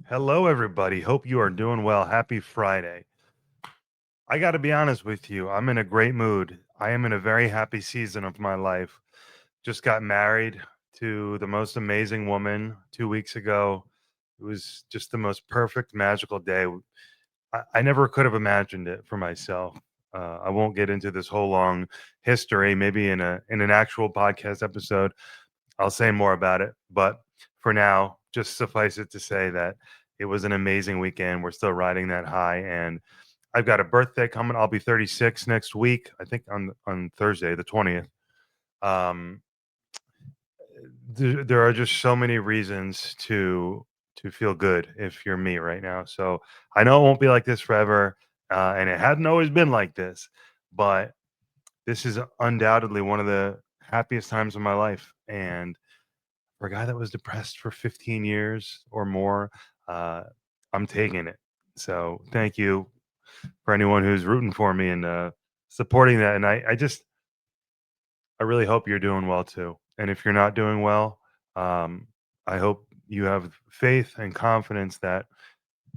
Hello, everybody. Hope you are doing well. Happy Friday. I got to be honest with you. I'm in a great mood. I am in a very happy season of my life. Just got married to the most amazing woman 2 weeks ago. It was just the most perfect, magical day. I never could have imagined it for myself. I won't get into this whole long history. Maybe in an actual podcast episode, I'll say more about it. But for now, just suffice it to say that it was an amazing weekend. We're still riding that high, and I've got a birthday coming. I'll be 36 next week. I think on Thursday, the 20th. Um, there are just so many reasons to feel good if you're me right now. So I know it won't be like this forever, and it hadn't always been like this, but this is undoubtedly one of the happiest times of my life. And for a guy that was depressed for 15 years or more, uh, I'm taking it. So thank you for anyone who's rooting for me and supporting that. And I really hope you're doing well too. And if you're not doing well, um, I hope you have faith and confidence that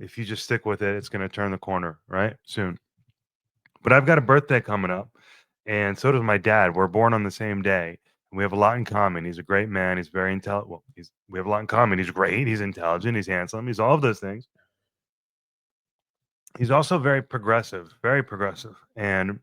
if you just stick with it, it's going to turn the corner right soon. But I've got a birthday coming up, and so does my dad. We're born on the same day. And we have a lot in common. He's a great man. He's very intelligent. Well, we have a lot in common. He's great. He's intelligent. He's handsome. He's all of those things. He's also very progressive, very progressive. And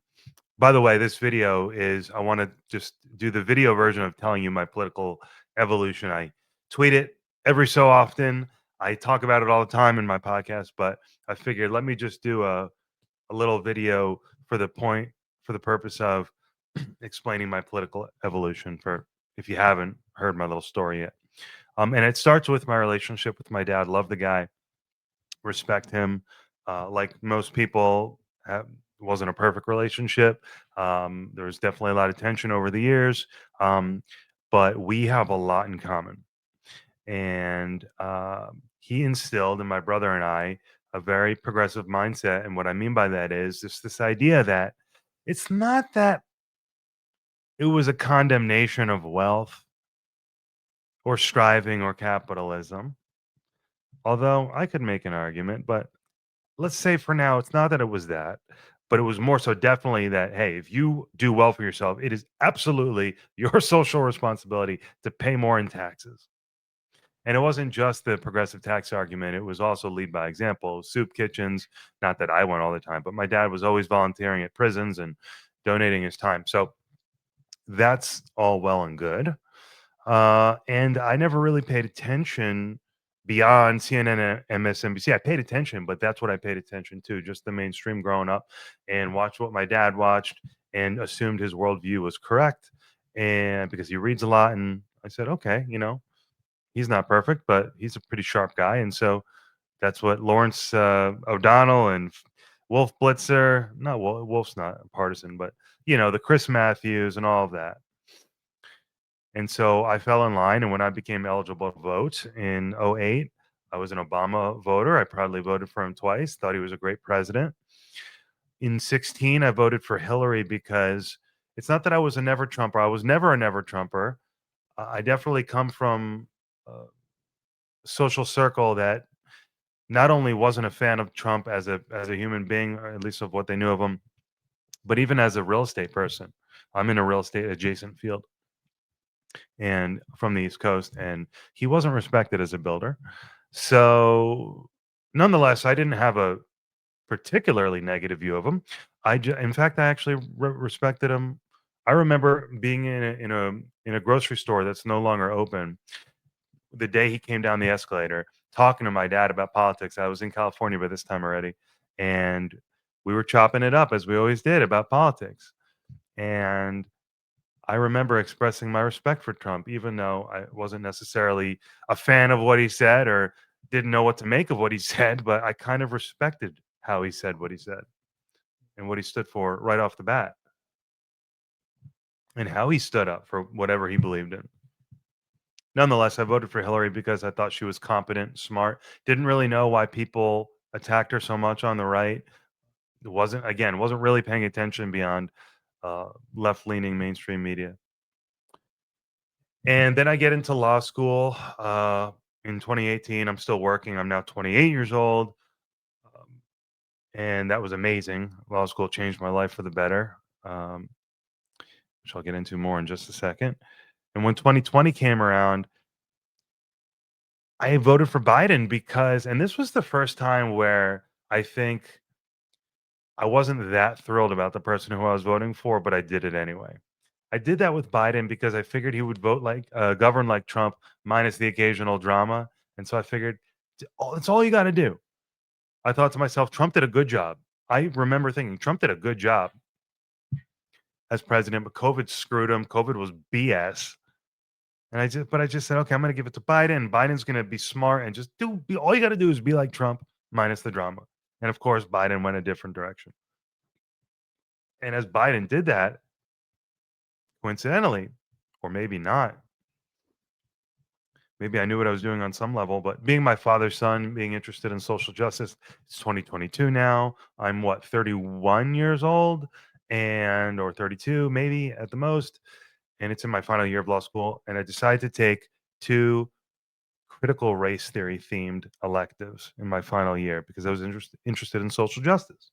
by the way, this video is, I want to just do the video version of telling you my political evolution. I tweet it every so often. I talk about it all the time in my podcast, but I figured let me just do a little video for the point, for the purpose of explaining my political evolution, for if you haven't heard my little story yet. And it starts with my relationship with my dad. Love the guy, respect him. Like most people, wasn't a perfect relationship. There was definitely a lot of tension over the years, um, but we have a lot in common. And he instilled in my brother and I a very progressive mindset. And what I mean by that is just this idea that it's not that it was a condemnation of wealth or striving or capitalism, although I could make an argument, but let's say for now, it's not that it was that, but it was more so definitely that, hey, if you do well for yourself, it is absolutely your social responsibility to pay more in taxes. And it wasn't just the progressive tax argument, it was also lead by example. Soup kitchens, not that I went all the time, but my dad was always volunteering at prisons and donating his time. So that's all well and good. And I never really paid attention beyond CNN and MSNBC. I paid attention, but that's what I paid attention to, just the mainstream growing up, and watched what my dad watched and assumed his worldview was correct. And because he reads a lot, and I said, okay, he's not perfect, but he's a pretty sharp guy. And so that's what Lawrence O'Donnell and Wolf Blitzer, not Wolf's not a partisan, but the Chris Matthews and all of that. And so I fell in line, and when I became eligible to vote in '08, I was an Obama voter. I proudly voted for him twice, thought he was a great president. In 16, I voted for Hillary because it's not that I was a never Trumper. I was never a never Trumper. I definitely come from a social circle that not only wasn't a fan of Trump as a human being, or at least of what they knew of him, but even as a real estate person. I'm in a real estate adjacent field and from the East Coast, and he wasn't respected as a builder. So, nonetheless, I didn't have a particularly negative view of him. In fact, I actually respected him. I remember being in a grocery store that's no longer open the day he came down the escalator, talking to my dad about politics. I was in California by this time already, and we were chopping it up as we always did about politics. And I remember expressing my respect for Trump, even though I wasn't necessarily a fan of what he said or didn't know what to make of what he said, but I kind of respected how he said what he said and what he stood for right off the bat and how he stood up for whatever he believed in. Nonetheless, I voted for Hillary because I thought she was competent, smart, didn't really know why people attacked her so much on the right. Wasn't really paying attention beyond left leaning mainstream media. And then I get into law school. in 2018. I'm still working. I'm now 28 years old. Um, and that was amazing. Law school changed my life for the better, um, which I'll get into more in just a second. And when 2020 came around, I voted for Biden because, and this was the first time where I think I wasn't that thrilled about the person who I was voting for, but I did it anyway. I did that with Biden because I figured he would govern like Trump, minus the occasional drama. And so I figured, That's all you got to do." I thought to myself, Trump did a good job. I remember thinking Trump did a good job as president, but COVID screwed him. COVID was BS. And I just said, okay, I'm going to give it to Biden. Biden's going to be smart and just all you got to do is be like Trump, minus the drama. And of course, Biden went a different direction. And as Biden did that, coincidentally, or maybe not, maybe I knew what I was doing on some level, but being my father's son, being interested in social justice, it's 2022 now. I'm what, 31 years old or 32 maybe at the most. And it's in my final year of law school. And I decided to take two critical race theory themed electives in my final year because I was interested in social justice.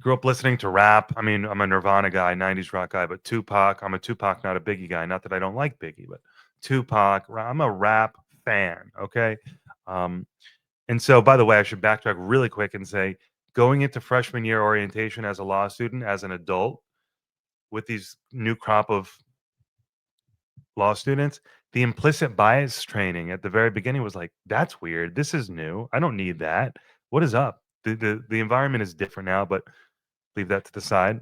Grew up listening to rap. I mean, I'm a Nirvana guy, 90s rock guy, but Tupac, I'm a Tupac, not a Biggie guy. Not that I don't like Biggie, but Tupac, I'm a rap fan. Okay. Um, and so, by the way, I should backtrack really quick and say going into freshman year orientation as a law student, as an adult, with these new crop of law students, the implicit bias training at the very beginning was like, that's weird. This is new. I don't need that. What is up? The environment is different now, but leave that to the side.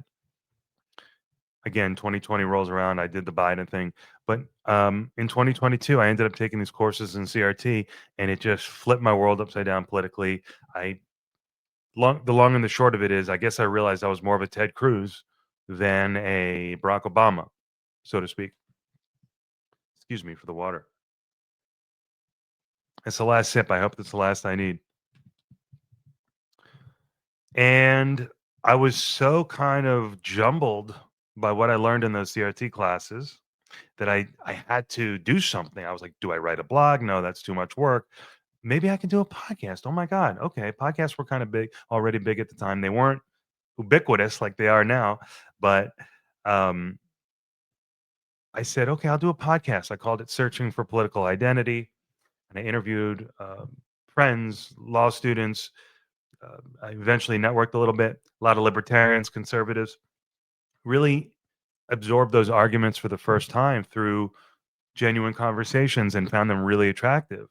Again, 2020 rolls around. I did the Biden thing, but in 2022, I ended up taking these courses in CRT, and it just flipped my world upside down politically. I the long and the short of it is, I guess I realized I was more of a Ted Cruz than a Barack Obama, so to speak. Excuse me for the water. It's the last sip. I hope that's the last I need. And I was so kind of jumbled by what I learned in those CRT classes that I had to do something. I was like, do I write a blog? No, that's too much work. Maybe I can do a podcast. Oh my God. Okay. Podcasts were kind of already big at the time. They weren't ubiquitous like they are now, but um, I said, okay, I'll do a podcast. I called it Searching for Political Identity. And I interviewed friends, law students. I eventually networked a little bit, a lot of libertarians, conservatives, really absorbed those arguments for the first time through genuine conversations and found them really attractive.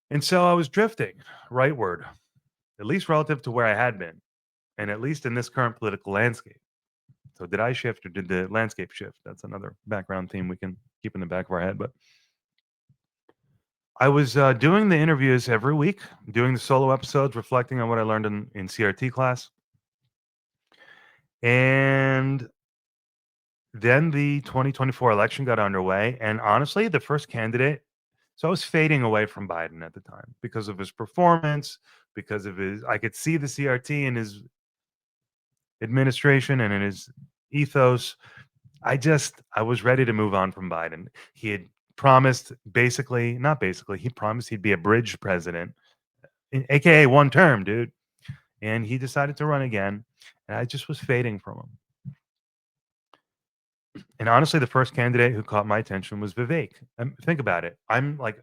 And so I was drifting rightward, at least relative to where I had been, and at least in this current political landscape. So did I shift or did the landscape shift? That's another background theme we can keep in the back of our head. But I was doing the interviews every week, doing the solo episodes, reflecting on what I learned in CRT class. And then the 2024 election got underway. And honestly, the first candidate, so I was fading away from Biden at the time because of his performance, because of I could see the CRT in his administration and in his ethos. I was ready to move on from Biden. He had promised he promised he'd be a bridge president, AKA one term, dude. And he decided to run again. And I just was fading from him. And honestly, the first candidate who caught my attention was Vivek. Think about it. I'm like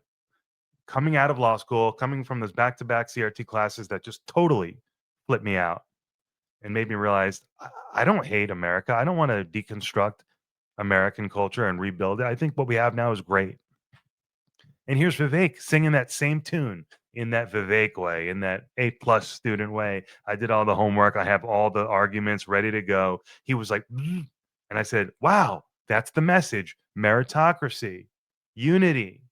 coming out of law school, coming from those back to back CRT classes that just totally flipped me out and made me realize I don't hate America. I don't want to deconstruct American culture and rebuild it. I think what we have now is great. And here's Vivek singing that same tune in that Vivek way, in that A+ student way. I did all the homework. I have all the arguments ready to go. He was like, "Mm." And I said, wow, that's the message. Meritocracy, unity,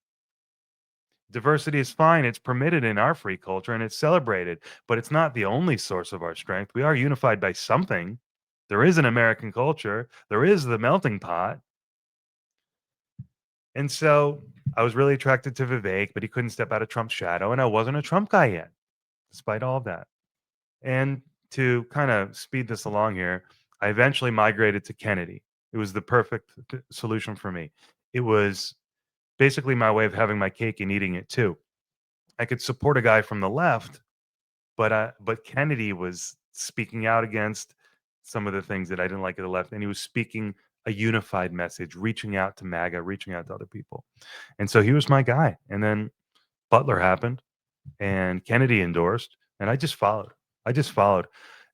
diversity is fine. It's permitted in our free culture and it's celebrated, but it's not the only source of our strength. We are unified by something. There is an American culture. There is the melting pot. And so I was really attracted to Vivek, but he couldn't step out of Trump's shadow. And I wasn't a Trump guy yet, despite all of that. And to kind of speed this along here, I eventually migrated to Kennedy. It was the perfect solution for me. It was basically my way of having my cake and eating it too. I could support a guy from the left, but Kennedy was speaking out against some of the things that I didn't like at the left, and he was speaking a unified message, reaching out to MAGA, reaching out to other people, and so he was my guy. And then Butler happened, and Kennedy endorsed, and I just followed. I just followed.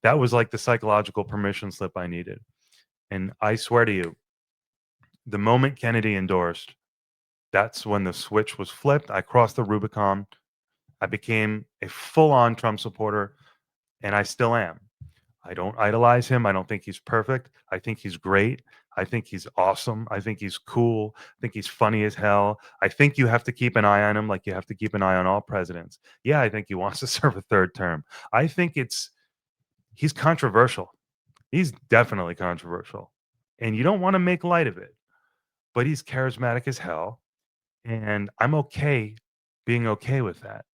That was like the psychological permission slip I needed. And I swear to you, the moment Kennedy endorsed, that's when the switch was flipped. I crossed the Rubicon. I became a full on Trump supporter, and I still am. I don't idolize him. I don't think he's perfect. I think he's great. I think he's awesome. I think he's cool. I think he's funny as hell. I think you have to keep an eye on him like you have to keep an eye on all presidents. Yeah, I think he wants to serve a third term. I think he's controversial. He's definitely controversial. And you don't want to make light of it, but he's charismatic as hell. And I'm okay being okay with that.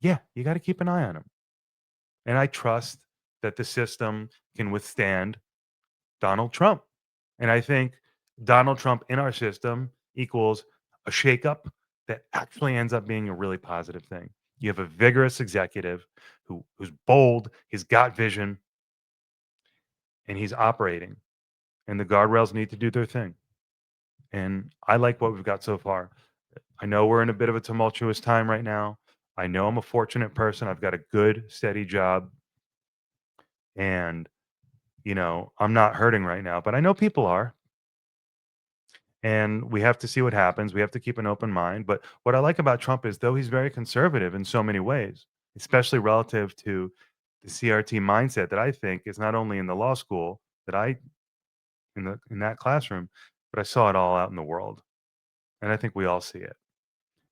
Yeah, you got to keep an eye on him. And I trust that the system can withstand Donald Trump. And I think Donald Trump in our system equals a shakeup that actually ends up being a really positive thing. You have a vigorous executive who's bold, he's got vision, and he's operating. And the guardrails need to do their thing. And I like what we've got so far. I know we're in a bit of a tumultuous time right now. I know I'm a fortunate person. I've got a good, steady job. And, I'm not hurting right now, but I know people are. And we have to see what happens. We have to keep an open mind. But what I like about Trump is, though he's very conservative in so many ways, especially relative to the CRT mindset that I think is not only in the law school that I in that classroom, but I saw it all out in the world. And I think we all see it.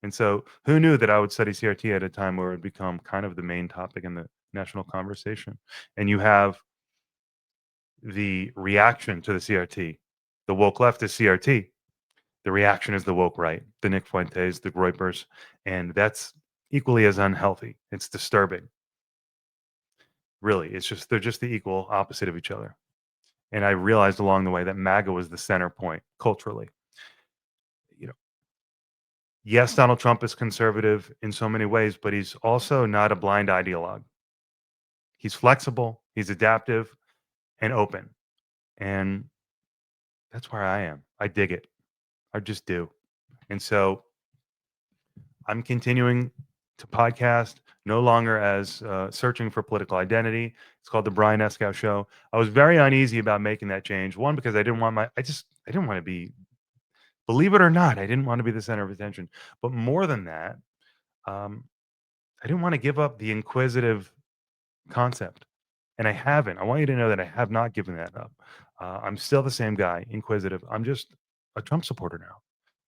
And so who knew that I would study CRT at a time where it would become kind of the main topic in the national conversation? And you have the reaction to the CRT. The woke left is CRT. The reaction is the woke right, the Nick Fuentes, the Groypers, and that's equally as unhealthy. It's disturbing. Really, it's just they're just the equal opposite of each other. And I realized along the way that MAGA was the center point culturally. You know, yes, Donald Trump is conservative in so many ways, but he's also not a blind ideologue. He's flexible, he's adaptive and open. And that's where I am. I dig it. I just do. And so I'm continuing to podcast, no longer as searching for political identity. It's called the Brian Escow Show. I was very uneasy about making that change. One, because I didn't want to be, believe it or not, I didn't want to be the center of attention. But more than that, um, I didn't want to give up the inquisitive concept. And I haven't. I want you to know that I have not given that up. I'm still the same guy, inquisitive. I'm just a Trump supporter now.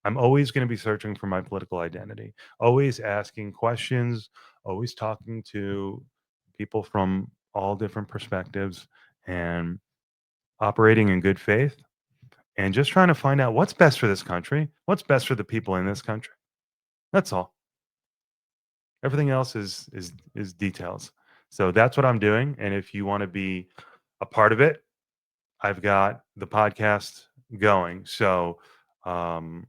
I'm always going to be searching for my political identity, always asking questions, always talking to people from all different perspectives and operating in good faith and just trying to find out what's best for this country, what's best for the people in this country. That's all. Everything else is details. So that's what I'm doing. And if you want to be a part of it, I've got the podcast going. So um,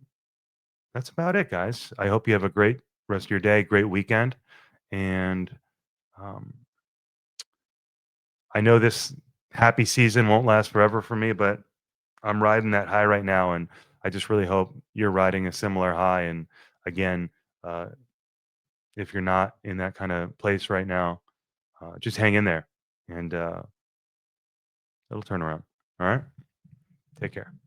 that's about it, guys. I hope you have a great rest of your day, great weekend. And um, I know this happy season won't last forever for me, but I'm riding that high right now. And I just really hope you're riding a similar high. And again, uh, if you're not in that kind of place right now, just hang in there and it'll turn around. All right. Take care.